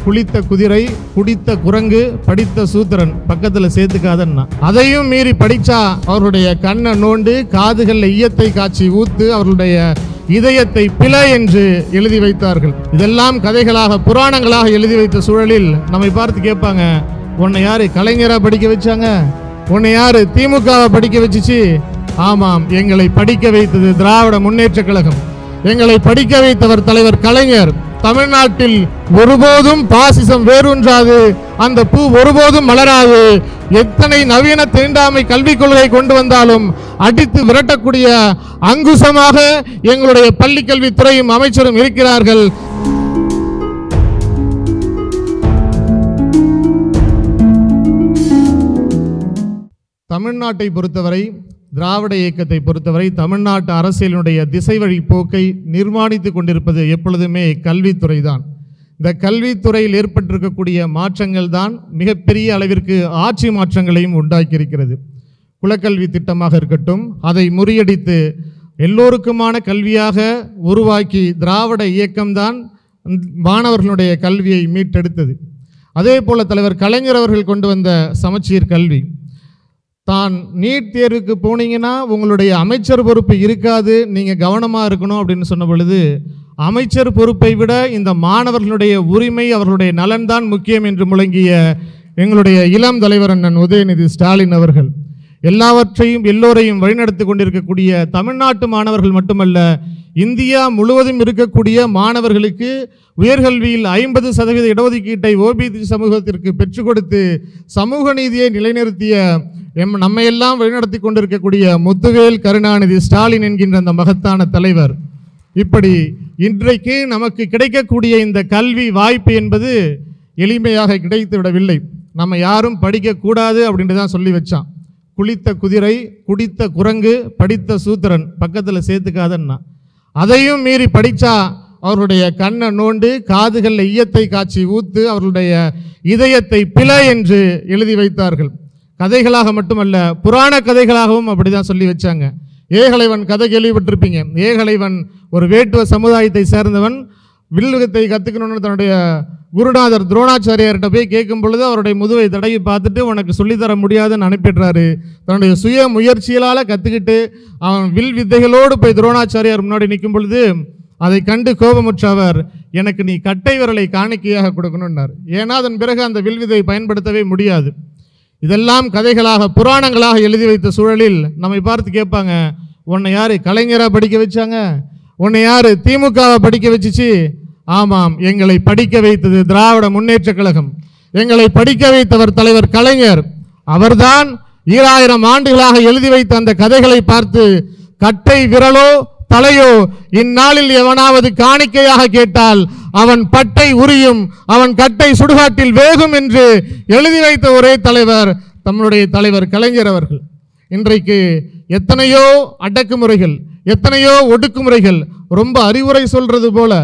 குளித்த குதிரை, குடித்த குரங்கு, படித்த சூத்திரன் பக்கத்துல சேர்த்துக்காதன்னா. அதையும் மீறி படிச்சா அவருடைய கண்ணை நோண்டு, காதுகளில் ஈயத்தை காய்ச்சி ஊத்து, அவர்களுடைய இதயத்தை பிழ என்று எழுதி வைத்தார்கள். இதெல்லாம் கதைகளாக, புராணங்களாக எழுதி வைத்த சூழலில் நம்மை பார்த்து கேட்பாங்க, உன்னை யாரு கலைஞரா படிக்க வச்சாங்க? உன்னை யாரு திமுகவை படிக்க வச்சுச்சு? ஆமாம், எங்களை படிக்க வைத்தது திராவிட முன்னேற்ற கழகம். எங்களை படிக்க வைத்தவர் தலைவர் கலைஞர். தமிழ்நாட்டில் ஒருபோதும் பாசிசம் வேரூன்றாது, அந்த பூ ஒருபோதும் மலராது. எத்தனை நவீன தீண்டாமை கல்விக் கொள்கை கொண்டு வந்தாலும் அடித்து விரட்டக்கூடிய அங்குசமாக எங்களுடைய பள்ளி கல்வித்துறையும் அமைச்சரும் இருக்கிறார்கள். தமிழ்நாட்டை பொறுத்தவரை, திராவிட இயக்கத்தை பொறுத்தவரை, தமிழ்நாட்டு அரசியலினுடைய திசை வழி போக்கை நிர்மாணித்து கொண்டிருப்பது எப்பொழுதுமே கல்வித்துறை தான். இந்த கல்வித்துறையில் ஏற்பட்டிருக்கக்கூடிய மாற்றங்கள் தான் மிகப்பெரிய அளவிற்கு ஆட்சி மாற்றங்களையும் உண்டாக்கியிருக்கிறது. குலக்கல்வி திட்டமாக இருக்கட்டும், அதை முறியடித்து எல்லோருக்குமான கல்வியாக உருவாக்கி திராவிட இயக்கம்தான் மாணவர்களுடைய கல்வியை மீட்டெடுத்தது. அதே போல தலைவர் கலைஞர் அவர்கள் கொண்டு வந்த சமச்சீர் கல்வி. தான் நீட் தேர்வுக்கு போனீங்கன்னா உங்களுடைய அமைச்சர் பொறுப்பு இருக்காது, நீங்கள் கவனமாக இருக்கணும் அப்படின்னு சொன்ன பொழுது, அமைச்சர் பொறுப்பை விட இந்த மாணவர்களுடைய உரிமை, அவர்களுடைய நலன்தான் முக்கியம் என்று முழங்கிய எங்களுடைய இளம் தலைவர் அண்ணன் உதயநிதி ஸ்டாலின் அவர்கள் எல்லாவற்றையும் எல்லோரையும் வழிநடத்தி கொண்டிருக்கக்கூடிய தமிழ்நாட்டு மாணவர்கள் மட்டுமல்ல, இந்தியா முழுவதும் இருக்கக்கூடிய மாணவர்களுக்கு உயர்கல்வியில் 50% இடஒதுக்கீட்டை ஓபிசி சமூகத்திற்கு பெற்றுக் கொடுத்து சமூக நீதியை நிலைநிறுத்திய நம்மையெல்லாம் வழிநடத்தி கொண்டிருக்கக்கூடிய முத்துவேல் கருணாநிதி ஸ்டாலின் என்கின்ற அந்த மகத்தான தலைவர். இப்படி இன்றைக்கு நமக்கு கிடைக்கக்கூடிய இந்த கல்வி வாய்ப்பு என்பது எளிமையாக கிடைத்து விடவில்லை. நம்ம யாரும் படிக்கக்கூடாது அப்படின்ட்டு தான் சொல்லி வச்சான். குளித்த குதிரை, குடித்த குரங்கு, படித்த சூத்திரன் பக்கத்தில் சேர்த்துக்காதன்னா. அதையும் மீறி படித்தா அவருடைய கண்ணை நோண்டு, காதுகளில் ஈயத்தை காய்ச்சி ஊத்து, அவர்களுடைய இதயத்தை பிழ என்று எழுதி வைத்தார்கள். கதைகளாக மட்டுமல்ல, புராண கதைகளாகவும் அப்படிதான் சொல்லி வச்சாங்க. ஏகலைவன் கதை கேள்விப்பட்டிருப்பீங்க. ஏகலைவன் ஒரு வேட்டுவ சமுதாயத்தை சேர்ந்தவன். வில்லுகத்தை கற்றுக்கணும்னு தன்னுடைய குருநாதர் துரோணாச்சாரியார்கிட்ட போய் கேட்கும் பொழுது அவருடைய முதுவை தடவி பார்த்துட்டு உனக்கு சொல்லித்தர முடியாதுன்னு அனுப்பிடுறாரு. தன்னுடைய சுய முயற்சிகளால் கற்றுக்கிட்டு அவன் வில் வித்தைகளோடு போய் துரோணாச்சாரியார் முன்னாடி நிற்கும் பொழுது அதை கண்டு கோபமுற்ற அவர், எனக்கு நீ கட்டை விரலை காணிக்கையாக கொடுக்கணும்னார். ஏன்னா அதன் பிறகு அந்த வில் வித்தை பயன்படுத்தவே முடியாது. இதெல்லாம் கதைகளாக, புராணங்களாக எழுதி வைத்த சூழலில் நம்மை பார்த்து கேட்பாங்க, உன்னை யாரு கலைஞரா படிக்க வச்சாங்க? உன்னை யாரு திமுகவை படிக்க வச்சுச்சு? ஆமாம், எங்களை படிக்க வைத்தது திராவிட முன்னேற்ற கழகம். எங்களை படிக்க வைத்தவர் தலைவர் கலைஞர். அவர்தான் 2000 ஆண்டுகளாக எழுதி வைத்த அந்த கதைகளை பார்த்து, கட்டை விரலோ தலையோ இந்நாளில் எவனாவது காணிக்கையாக கேட்டால் அவன் பட்டை உரியும், அவன் கட்டை சுடுகாட்டில் வேகும் என்று எழுதி வைத்த ஒரே தலைவர் நம்முடைய தலைவர் கலைஞர் அவர்கள். இன்றைக்கு எத்தனையோ அடக்குமுறைகள், எத்தனையோ ஒடுக்குமுறைகள், ரொம்ப அறிவுரை சொல்றது போல,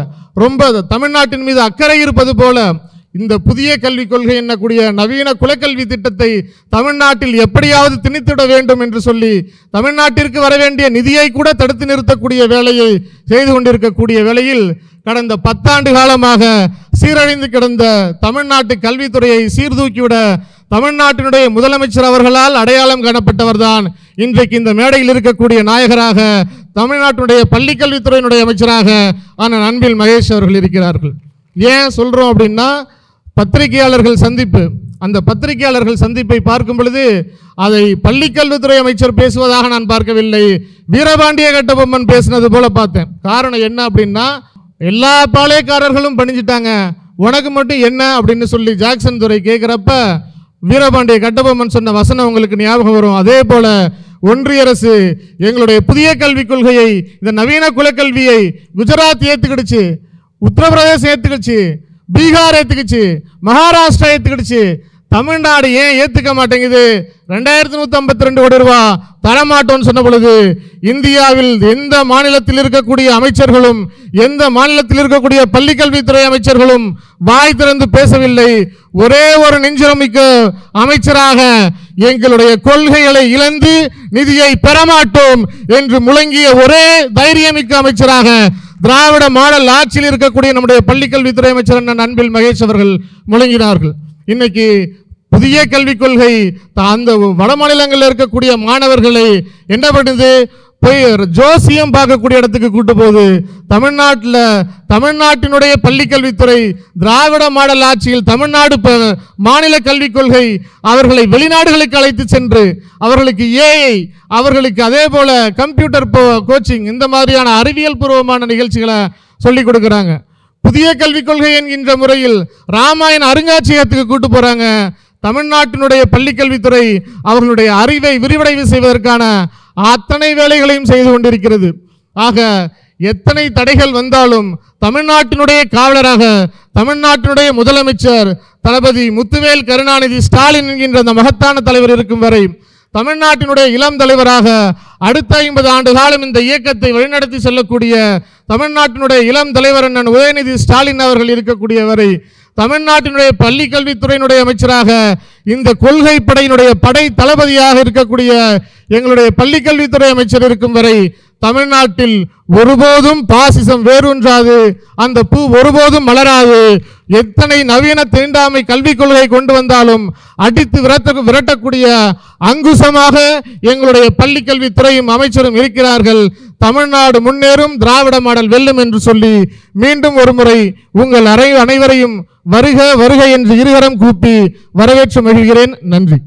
ரொம்ப தமிழ்நாட்டின் மீது அக்கறை இருப்பது போல இந்த புதிய கல்விக் கொள்கை என்னக்கூடிய நவீன குலக்கல்வி திட்டத்தை தமிழ்நாட்டில் எப்படியாவது திணித்திட வேண்டும் என்று சொல்லி தமிழ்நாட்டிற்கு வர வேண்டிய நிதியை கூட தடுத்து நிறுத்தக்கூடிய வேலையை செய்து கொண்டிருக்கக்கூடிய வேளையில் கடந்த 10 ஆண்டு காலமாக சீரழிந்து கிடந்த தமிழ்நாட்டு கல்வித்துறையை சீர்தூக்கிவிட தமிழ்நாட்டினுடைய முதலமைச்சர் அவர்களால் அடையாளம் காணப்பட்டவர்தான் இன்றைக்கு இந்த மேடையில் இருக்கக்கூடிய நாயகராக தமிழ்நாட்டினுடைய பள்ளிக்கல்வித்துறையினுடைய அமைச்சராக அண்ணன் அன்பில் மகேஷ் அவர்கள் இருக்கிறார்கள். ஏன் சொல்றோம் அப்படின்னா, பத்திரிகையாளர்கள் சந்திப்பு, அந்த பத்திரிகையாளர்கள் சந்திப்பை பார்க்கும் பொழுது அதை பள்ளிக்கல்வித்துறை அமைச்சர் பேசுவதாக நான் பார்க்கவில்லை, வீரபாண்டிய கட்டபொம்மன் பேசினது போல பார்த்தேன். காரணம் என்ன அப்படின்னா, எல்லா பாளையக்காரர்களும் பணிஞ்சிட்டாங்க, உனக்கு மட்டும் என்ன அப்படின்னு சொல்லி ஜாக்சன் துரை கேட்கிறப்ப வீரபாண்டிய கட்டபொம்மன் சொன்ன வசனம் உங்களுக்கு ஞாபகம் வரும். அதே போல ஒன்றிய அரசு எங்களுடைய புதிய கல்விக் கொள்கையை, இந்த நவீன குலக்கல்வியை குஜராத் ஏத்துக்கிடுச்சு, உத்தரப்பிரதேசம் ஏத்துக்கிடுச்சு, பீகார் ஏத்துக்கிச்சு, மகாராஷ்டிரா ஏத்துக்கிடுச்சு. தமிழ்நாடு ஏன் ஏத்துக்க மாட்டேங்குது? 2152 கோடி ரூபாய் தரமாட்டோம்னு சொன்ன பொழுது இந்தியாவில் எந்த மாநிலத்தில் இருக்கக்கூடிய அமைச்சர்களும், எந்த மாநிலத்தில் இருக்கக்கூடிய பள்ளிக்கல்வித்துறை அமைச்சர்களும் வாய் திறந்து பேசவில்லை. ஒரே ஒரு நெஞ்சமிக்க அமைச்சராக எங்களுடைய கொள்கைகளை இழந்து நிதியை பெறமாட்டோம் என்று முழங்கிய ஒரே தைரியமிக்க அமைச்சராக திராவிட மாடல் ஆட்சியில் இருக்கக்கூடிய நம்முடைய பள்ளிக்கல்வித்துறை அமைச்சர் அண்ணன் அன்பில் மகேஷ் அவர்கள் முழங்கினார்கள். இன்னைக்கு புதிய கல்விக் கொள்கை அந்த வட மாநிலங்களில் இருக்கக்கூடிய மாணவர்களை என்ன பண்ணுது, போய் ஜோசியம் பார்க்கக்கூடிய இடத்துக்கு கூட்டு போகுது. தமிழ்நாட்டினுடைய பள்ளிக்கல்வித்துறை திராவிட மாடல் ஆட்சியில் தமிழ்நாடு மாநில கல்விக் கொள்கை அவர்களை வெளிநாடுகளுக்கு அழைத்து சென்று அவர்களுக்கு ஏஐ, அவர்களுக்கு அதே போல கம்ப்யூட்டர் கோச்சிங், இந்த மாதிரியான அறிவியல் பூர்வமான நிகழ்ச்சிகளை சொல்லிக் கொடுக்குறாங்க. புதிய கல்விக் கொள்கை என்கின்ற முறையில் ராமாயண அருங்காட்சியகத்துக்கு கூட்டு போறாங்க. தமிழ்நாட்டினுடைய பள்ளிக்கல்வித்துறை அவர்களுடைய அறிவை விரிவடைவு செய்வதற்கான அத்தனை வேலைகளையும் செய்து கொண்டிருக்கிறது. ஆக எத்தனை தடைகள் வந்தாலும் தமிழ்நாட்டினுடைய காவலராக தமிழ்நாட்டினுடைய முதலமைச்சர் தளபதி முத்துவேல் கருணாநிதி ஸ்டாலின் என்கின்ற அந்த மகத்தான தலைவர் இருக்கும் வரை தமிழ்நாட்டினுடைய இளம் தலைவராக அடுத்த 50 ஆண்டு காலம் இந்த இயக்கத்தை வழிநடத்தி செல்லக்கூடிய தமிழ்நாட்டினுடைய இளம் தலைவர் அண்ணன் உதயநிதி ஸ்டாலின் அவர்கள் இருக்கக்கூடிய வரை தமிழ்நாட்டினுடைய பள்ளி கல்வித்துறையினுடைய அமைச்சராக இந்த கொள்கை படையினுடைய படை தளபதியாக இருக்கக்கூடிய எங்களுடைய பள்ளி கல்வித்துறை அமைச்சர் இருக்கும் வரை தமிழ்நாட்டில் ஒருபோதும் பாசிசம் வேரூன்றாது, அந்த பூ ஒருபோதும் மலராது. எத்தனை நவீன தீண்டாமை கல்விக் கொள்கை கொண்டு வந்தாலும் அடித்து விரட்டக்கூடிய அங்குசமாக எங்களுடைய பள்ளி கல்வித்துறையும் அமைச்சரும் இருக்கிறார்கள். தமிழ்நாடு முன்னேறும், திராவிட மாடல் வெல்லும் என்று சொல்லி மீண்டும் ஒரு முறை உங்கள் அனைவரையும் வருக வருக என்று இருகரம் கூப்பி வரவேற்று மகிழ்கிறேன். நன்றி.